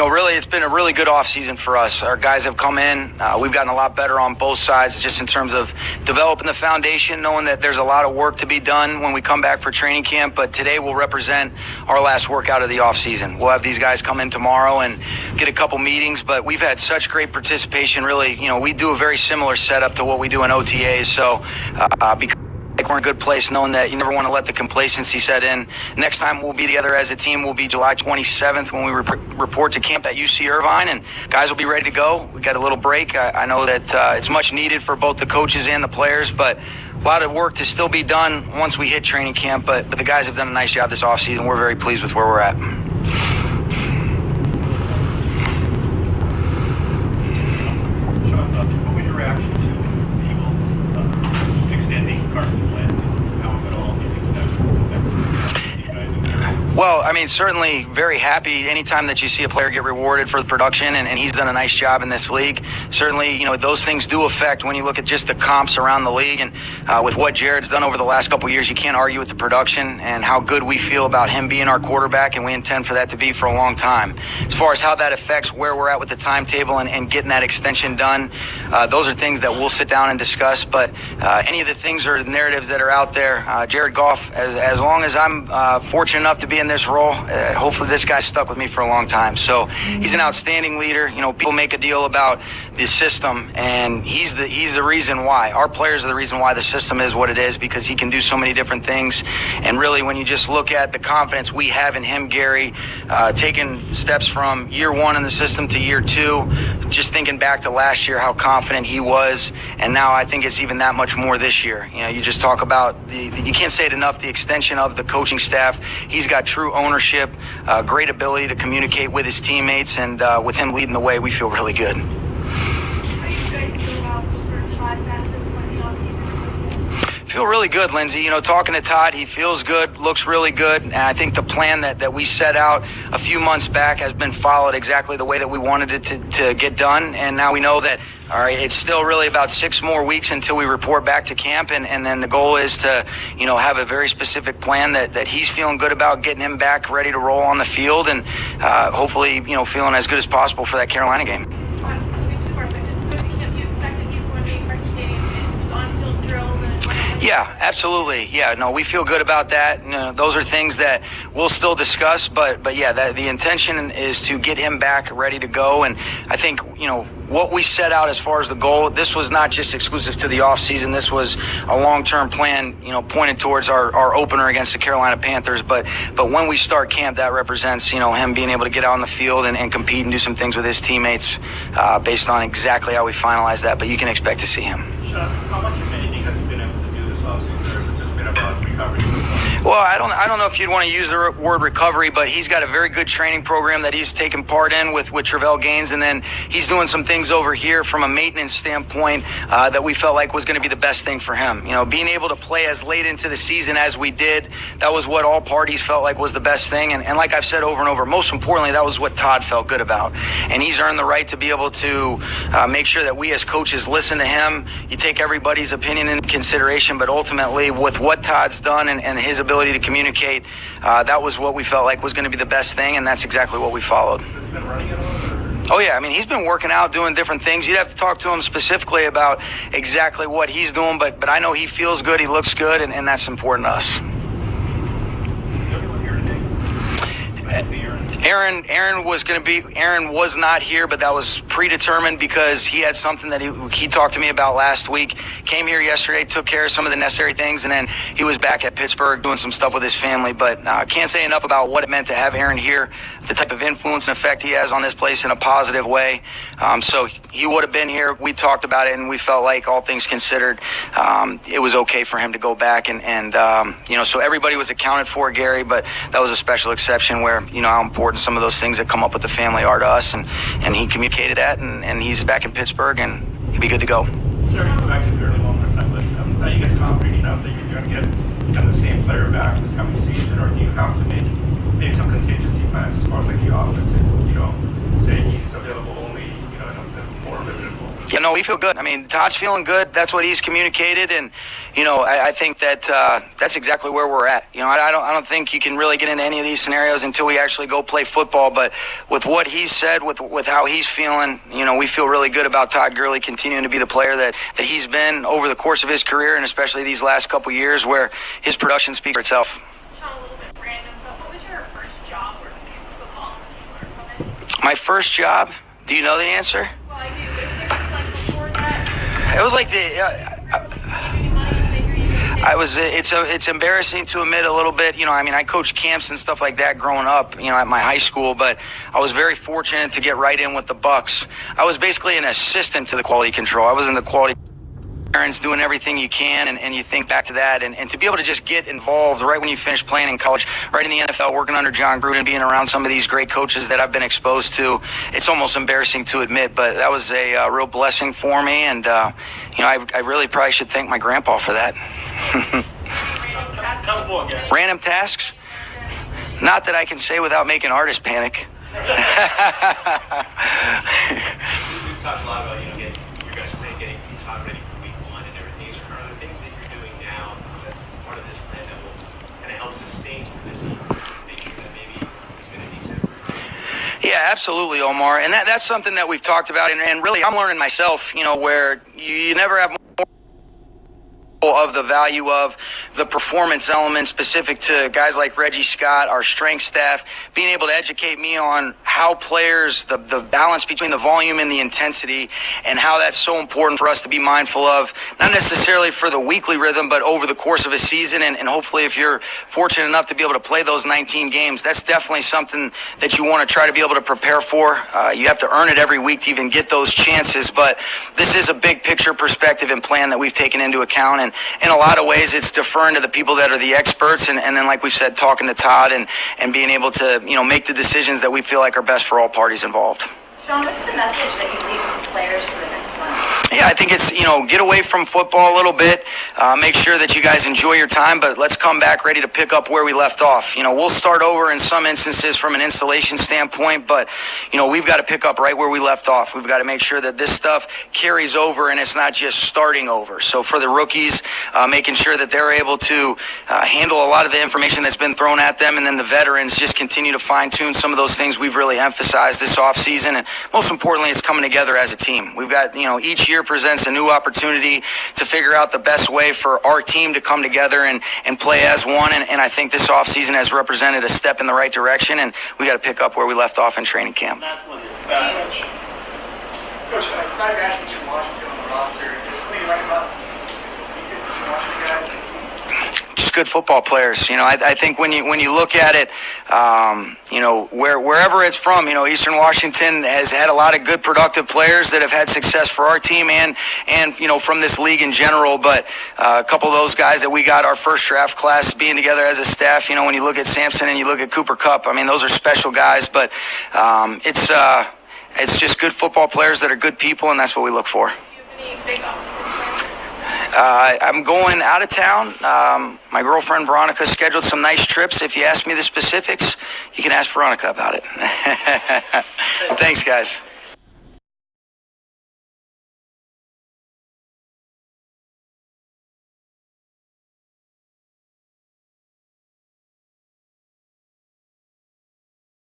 really, it's been a really good offseason for us. Our guys have come in. We've gotten a lot better on both sides, just in terms of developing the foundation, knowing that there's a lot of work to be done when we come back for training camp. But today will represent our last workout of the offseason. We'll have these guys come in tomorrow and get a couple meetings. But we've had such great participation. Really, we do a very similar setup to what we do in OTAs. So because we're in a good place, knowing that you never want to let the complacency set in. Next time we'll be together as a team will be July 27th when we report to camp at UC Irvine, and guys will be ready to go. We got a little break. I know that it's much needed for both the coaches and the players, but a lot of work to still be done once we hit training camp. But the guys have done a nice job this offseason. We're very pleased with where we're at. What was your reaction to the Eagles extending Carson Wentz? How, if at all, do you think Well, I mean, certainly very happy anytime that you see a player get rewarded for the production, and he's done a nice job in this league. Certainly, those things do affect when you look at just the comps around the league, and with what Jared's done over the last couple of years, you can't argue with the production and how good we feel about him being our quarterback, and we intend for that to be for a long time. As far as how that affects where we're at with the timetable and getting that extension done, those are things that we'll sit down and discuss, but any of the things or the narratives that are out there, Jared Goff, as long as I'm fortunate enough to be in this role, hopefully this guy's stuck with me for a long time. So he's an outstanding leader. People make a deal about the system, and he's the reason why. Our players are the reason why the system is what it is, because he can do so many different things. And really, when you just look at the confidence we have in him, Gary, taking steps from year one in the system to year two, just thinking back to last year, how confident he was, and now I think it's even that much more this year. You just talk about you can't say it enough, the extension of the coaching staff. He's got true ownership, great ability to communicate with his teammates, and with him leading the way, we feel really good. How do you guys feel about where Todd's at this point in the offseason? Feel really good, Lindsay. Talking to Todd, he feels good, looks really good, and I think the plan that we set out a few months back has been followed exactly the way that we wanted it to get done, and now we know that, all right, it's still really about 6 more weeks until we report back to camp, and then the goal is to, have a very specific plan that he's feeling good about, getting him back ready to roll on the field, and hopefully, feeling as good as possible for that Carolina game. Yeah, absolutely. Yeah, no, we feel good about that. Those are things that we'll still discuss, but yeah, the intention is to get him back ready to go. And I think, what we set out as far as the goal, this was not just exclusive to the offseason. This was a long-term plan, pointed towards our opener against the Carolina Panthers. But when we start camp, that represents, him being able to get out on the field and compete and do some things with his teammates based on exactly how we finalize that. But you can expect to see him. Sean, how much, if anything, has he been able to do this offseason, or has it just been about recovery? Well, I don't know if you'd want to use the word recovery, but he's got a very good training program that he's taken part in with Travell Gaines, and then he's doing some things over here from a maintenance standpoint that we felt like was going to be the best thing for him. Being able to play as late into the season as we did, that was what all parties felt like was the best thing. And like I've said over and over, most importantly, that was what Todd felt good about. And he's earned the right to be able to make sure that we as coaches listen to him. You take everybody's opinion into consideration, but ultimately with what Todd's done and his ability to communicate, that was what we felt like was going to be the best thing, and that's exactly what we followed. Has he been running it all? Oh, yeah. I mean, he's been working out, doing different things. You'd have to talk to him specifically about exactly what he's doing, but I know he feels good, he looks good, and that's important to us. Aaron was not here, but that was predetermined because he had something that he talked to me about last week. Came here yesterday, took care of some of the necessary things, and then he was back at Pittsburgh doing some stuff with his family. But I can't say enough about what it meant to have Aaron here, the type of influence and effect he has on this place in a positive way. So he would have been here. We talked about it, and we felt like, all things considered, it was okay for him to go back. And so everybody was accounted for, Gary, but that was a special exception where, how important some of those things that come up with the family are to us. And he communicated that, and he's back in Pittsburgh, and he'll be good to go. Sorry to go back to the early one more time, but are you guys confident enough that you're going to get kind of the same player back this coming season, or do you have to make maybe some contingency plans as far as like the offense, say he's available only, in a more limited role? No, we feel good. I mean, Todd's feeling good. That's what he's communicated, and I think that that's exactly where we're at. I don't think you can really get into any of these scenarios until we actually go play football. But with what he's said, with how he's feeling, we feel really good about Todd Gurley continuing to be the player that he's been over the course of his career, and especially these last couple years where his production speaks for itself. Sean, a little bit random, but what was your first job working in football? Did you learn from it? My first job. Do you know the answer? Well, I do. But was there like before that? It was like Any money in St. Green? It's embarrassing to admit a little bit. I coached camps and stuff like that growing up, at my high school, but I was very fortunate to get right in with the Bucks. I was basically an assistant to the quality control. I was in the quality parents doing everything you can, and you think back to that, and to be able to just get involved right when you finish playing in college, right in the NFL, working under John Gruden, being around some of these great coaches that I've been exposed to, it's almost embarrassing to admit, but that was a real blessing for me, and I really probably should thank my grandpa for that. Random tasks? Not that I can say without making artists panic. We talked a lot about getting you guys getting Todd ready for week 1 and everything. Are there things that you're doing now that's part of this plan that will kind of help sustain this season? Thinking that maybe it's going to be separate. Yeah, absolutely, Omar, and that's something that we've talked about, and really I'm learning myself. Where you never have more of the value of the performance element specific to guys like Reggie Scott, our strength staff, being able to educate me on how players, the balance between the volume and the intensity, and how that's so important for us to be mindful of, not necessarily for the weekly rhythm, but over the course of a season. And hopefully if you're fortunate enough to be able to play those 19 games, that's definitely something that you want to try to be able to prepare for. You have to earn it every week to even get those chances, but this is a big picture perspective and plan that we've taken into account. And in a lot of ways, it's deferring to the people that are the experts, and then, like we said, talking to Todd and being able to, make the decisions that we feel like are best for all parties involved. Sean, what's the message that you leave with players for the next month? Yeah, I think it's, get away from football a little bit. Make sure that you guys enjoy your time, but let's come back ready to pick up where we left off. We'll start over in some instances from an installation standpoint, but, we've got to pick up right where we left off. We've got to make sure that this stuff carries over and it's not just starting over. So for the rookies, making sure that they're able to handle a lot of the information that's been thrown at them, and then the veterans just continue to fine-tune some of those things we've really emphasized this offseason. And most importantly, it's coming together as a team. We've got, each year presents a new opportunity to figure out the best way for our team to come together and play as one. And I think this offseason has represented a step in the right direction, and we got to pick up where we left off in training camp. That's one. Coach, five guys from Washington on the roster. There's something right about these Washington guys. Just good football players. I think when you look at it, wherever it's from, Eastern Washington has had a lot of good, productive players that have had success for our team and from this league in general. But a couple of those guys that we got our first draft class being together as a staff, when you look at Sampson and you look at Cooper Kupp, those are special guys. But it's just good football players that are good people, and that's what we look for. Do you have any big offseason plans? I'm going out of town. My girlfriend Veronica scheduled some nice trips. If you ask me the specifics, you can ask Veronica about it. Thanks, guys.